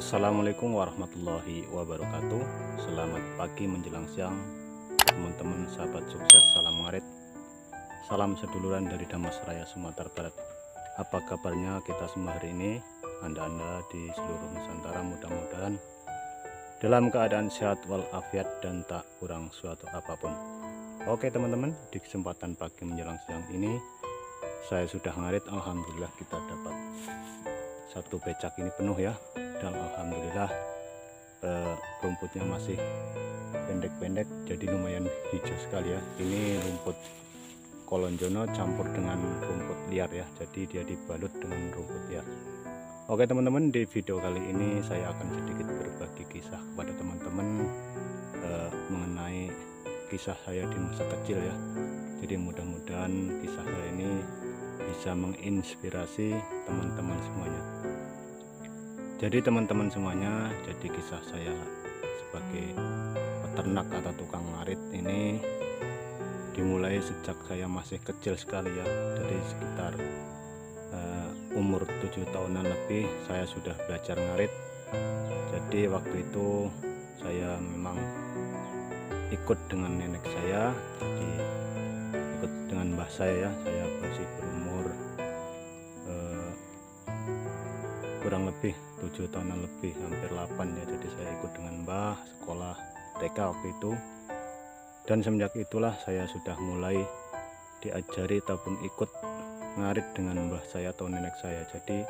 Assalamualaikum warahmatullahi wabarakatuh. Selamat pagi menjelang siang teman-teman sahabat sukses. Salam ngarit, salam seduluran dari Damastraya, Sumatera Barat. Apa kabarnya kita semua hari ini? Anda di seluruh Nusantara mudah-mudahan dalam keadaan sehat walafiat dan tak kurang suatu apapun. Oke teman-teman, di kesempatan pagi menjelang siang ini saya sudah ngarit. Alhamdulillah kita dapat satu becak ini penuh ya, dan alhamdulillah rumputnya masih pendek-pendek, jadi lumayan hijau sekali ya. Ini rumput kolonjono campur dengan rumput liar ya, jadi dia dibalut dengan rumput liar. Oke teman-teman, di video kali ini saya akan sedikit berbagi kisah kepada teman-teman mengenai kisah saya di masa kecil ya. Jadi mudah-mudahan kisah saya ini bisa menginspirasi teman-teman semuanya. Jadi teman-teman semuanya, jadi kisah saya sebagai peternak atau tukang ngarit ini dimulai sejak saya masih kecil sekali ya. Dari sekitar umur 7 tahunan lebih saya sudah belajar ngarit. Jadi waktu itu saya memang ikut dengan nenek saya, jadi ikut dengan mbah saya ya. Saya masih berumur kurang lebih 7 tahunan lebih, hampir 8 ya. Jadi saya ikut dengan mbah sekolah TK waktu itu, dan semenjak itulah saya sudah mulai diajari ataupun ikut ngarit dengan mbah saya atau nenek saya. Jadi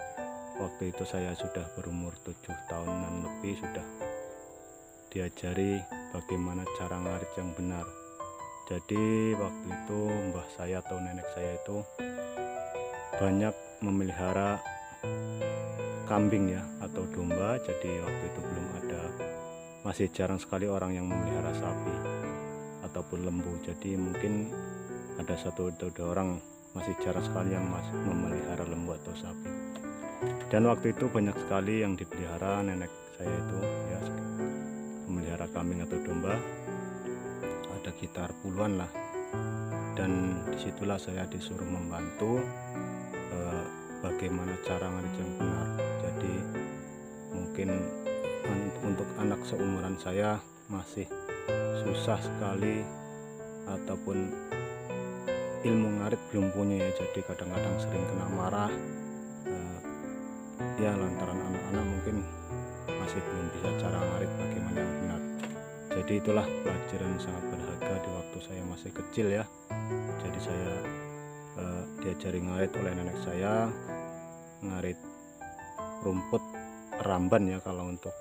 waktu itu saya sudah berumur 7 tahunan lebih, sudah diajari bagaimana cara ngarit yang benar. Jadi waktu itu mbah saya atau nenek saya itu banyak memelihara kambing ya atau domba. Jadi waktu itu belum ada, masih jarang sekali orang yang memelihara sapi ataupun lembu. Jadi mungkin ada satu atau dua orang, masih jarang sekali yang masih memelihara lembu atau sapi. Dan waktu itu banyak sekali yang dipelihara nenek saya itu ya, memelihara kambing atau domba, ada sekitar puluhan lah. Dan disitulah saya disuruh membantu bagaimana cara ngarit yang benar. Jadi mungkin untuk anak seumuran saya masih susah sekali, ataupun ilmu ngarit belum punya ya. Jadi kadang-kadang sering kena marah ya, lantaran anak-anak mungkin masih belum bisa cara ngarit bagaimana yang benar. Jadi itulah pelajaran sangat berharga di waktu saya masih kecil ya. Jadi saya diajari ngarit oleh nenek saya, ngarit rumput ramban ya. Kalau untuk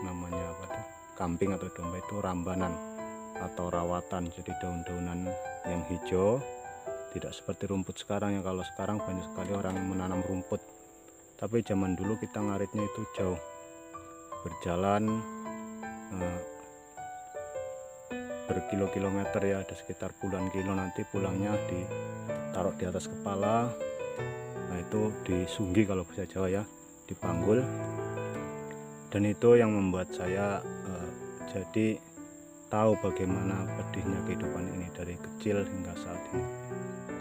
namanya apa tuh, kambing atau domba itu rambanan atau rawatan. Jadi daun-daunan yang hijau, tidak seperti rumput sekarang ya. Kalau sekarang banyak sekali orang menanam rumput, tapi zaman dulu kita ngaritnya itu jauh, berjalan berkilo-kilometer ya, ada sekitar puluhan kilo. Nanti pulangnya ditaruh di atas kepala, nah itu disunggi kalau bahasa Jawa ya, dipanggul. Dan itu yang membuat saya jadi tahu bagaimana pedihnya kehidupan ini dari kecil hingga saat ini.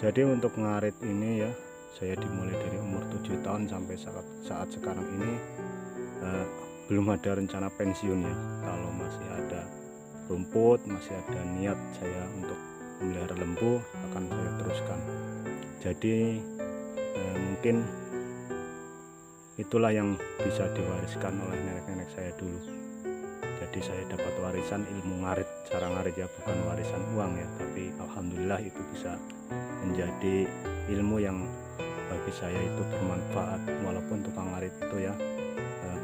Jadi untuk ngarit ini ya, saya dimulai dari umur 7 tahun sampai saat sekarang ini belum ada rencana pensiun ya. Kalau masih ada rumput, masih ada niat saya untuk memelihara lembu akan saya teruskan. Jadi mungkin itulah yang bisa diwariskan oleh nenek-nenek saya dulu. Jadi saya dapat warisan ilmu ngarit, cara ngarit ya, bukan warisan uang ya, tapi alhamdulillah itu bisa menjadi ilmu yang bagi saya itu bermanfaat. Walaupun tukang ngarit itu ya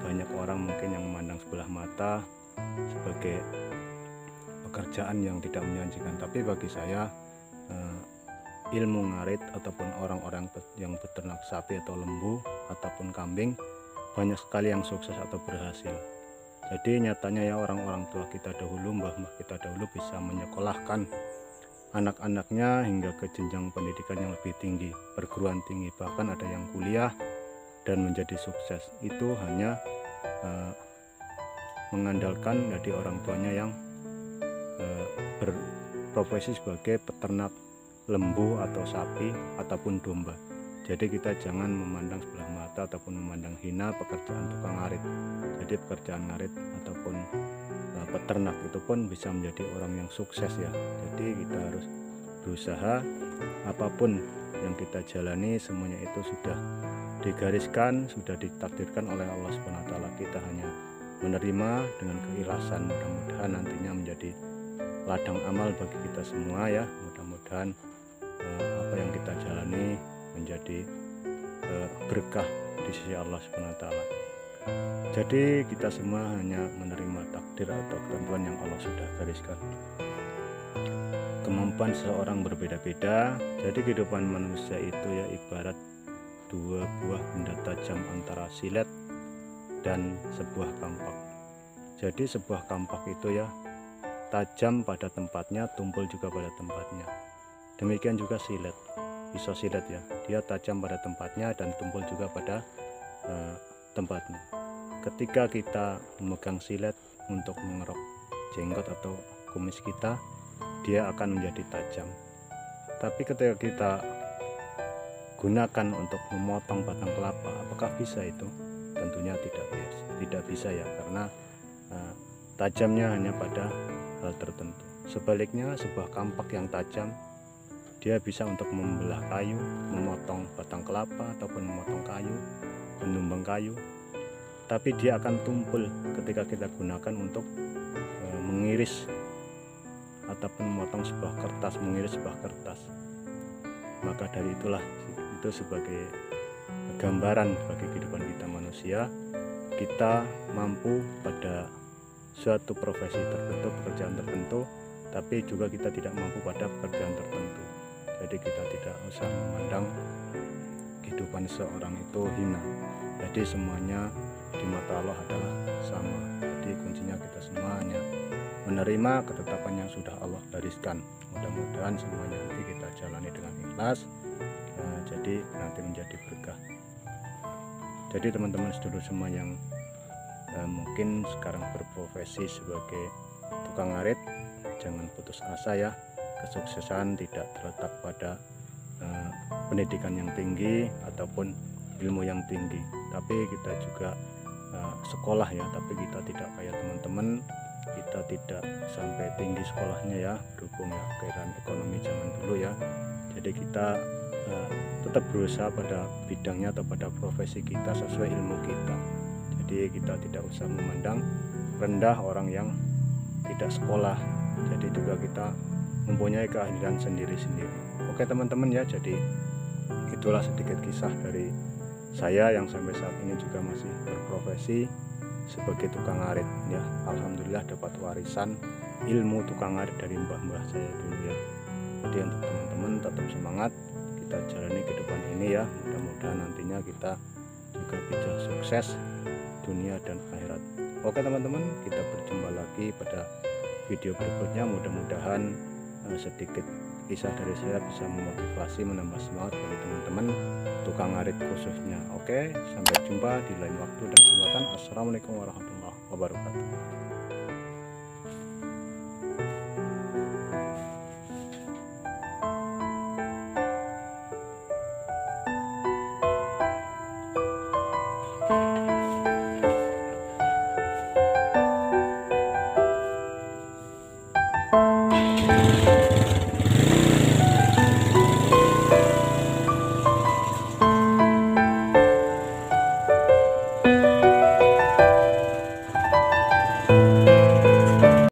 banyak orang mungkin yang memandang sebelah mata sebagai pekerjaan yang tidak menjanjikan, tapi bagi saya ilmu ngarit ataupun orang-orang yang beternak sapi atau lembu ataupun kambing banyak sekali yang sukses atau berhasil. Jadi nyatanya ya, orang-orang tua kita dahulu, mbah-mbah kita dahulu bisa menyekolahkan anak-anaknya hingga ke jenjang pendidikan yang lebih tinggi, perguruan tinggi, bahkan ada yang kuliah dan menjadi sukses. Itu hanya mengandalkan dari orang tuanya yang berprofesi sebagai peternak lembu atau sapi ataupun domba. Jadi kita jangan memandang sebelah mata ataupun memandang hina pekerjaan tukang ngarit. Jadi pekerjaan ngarit ataupun peternak itu pun bisa menjadi orang yang sukses ya. Jadi kita harus berusaha, apapun yang kita jalani semuanya itu sudah digariskan, sudah ditakdirkan oleh Allah SWT. Kita hanya menerima dengan keikhlasan. Mudah-mudahan nantinya menjadi ladang amal bagi kita semua ya. Mudah-mudahan apa yang kita jalani menjadi berkah di sisi Allah SWT. Jadi kita semua hanya menerima takdir atau ketentuan yang Allah sudah gariskan. Kemampuan seseorang berbeda-beda. Jadi kehidupan manusia itu ya ibarat dua buah benda tajam antara silet dan sebuah kampak. Jadi sebuah kampak itu ya tajam pada tempatnya, tumpul juga pada tempatnya. Demikian juga silet, pisau silet ya, dia tajam pada tempatnya dan tumpul juga pada tempatnya. Ketika kita memegang silet untuk mengerok jenggot atau kumis kita, dia akan menjadi tajam. Tapi ketika kita gunakan untuk memotong batang kelapa, apakah bisa itu? Tentunya tidak bisa ya, karena tajamnya hanya pada hal tertentu. Sebaliknya sebuah kampak yang tajam, dia bisa untuk membelah kayu, memotong batang kelapa ataupun memotong kayu, menumbang kayu. Tapi dia akan tumpul ketika kita gunakan untuk mengiris ataupun memotong sebuah kertas, mengiris sebuah kertas. Maka dari itulah itu sebagai gambaran bagi kehidupan kita manusia. Kita mampu pada suatu profesi tertentu, pekerjaan tertentu, tapi juga kita tidak mampu pada pekerjaan tertentu. Jadi kita tidak usah memandang kehidupan seorang itu hina. Jadi semuanya di mata Allah adalah sama. Jadi kuncinya kita semua hanya menerima ketetapan yang sudah Allah gariskan. Mudah-mudahan semuanya nanti kita jalani dengan ikhlas, jadi nanti menjadi berkah. Jadi teman-teman sedulur semua yang mungkin sekarang berprofesi sebagai tukang ngarit, jangan putus asa ya. Kesuksesan tidak terletak pada pendidikan yang tinggi ataupun ilmu yang tinggi, tapi kita juga sekolah ya, tapi kita tidak kayak teman-teman, kita tidak sampai tinggi sekolahnya ya, berhubung ya keadaan ekonomi zaman dulu ya. Jadi kita tetap berusaha pada bidangnya atau pada profesi kita sesuai ilmu kita. Jadi kita tidak usah memandang rendah orang yang tidak sekolah. Jadi juga kita mempunyai keahlian sendiri-sendiri. Oke teman-teman ya, jadi itulah sedikit kisah dari saya yang sampai saat ini juga masih berprofesi sebagai tukang ngarit ya. Alhamdulillah dapat warisan ilmu tukang ngarit dari mbah-mbah saya dulu ya. Jadi untuk teman-teman tetap semangat, kita jalani kehidupan ini ya. Mudah-mudahan nantinya kita juga bisa sukses dunia dan akhirat. Oke teman-teman, kita berjumpa lagi pada video berikutnya. Mudah-mudahan sedikit kisah dari saya bisa memotivasi, menambah semangat bagi teman-teman tukang ngarit khususnya. Oke, sampai jumpa di lain waktu dan kesempatan. Assalamualaikum warahmatullahi wabarakatuh.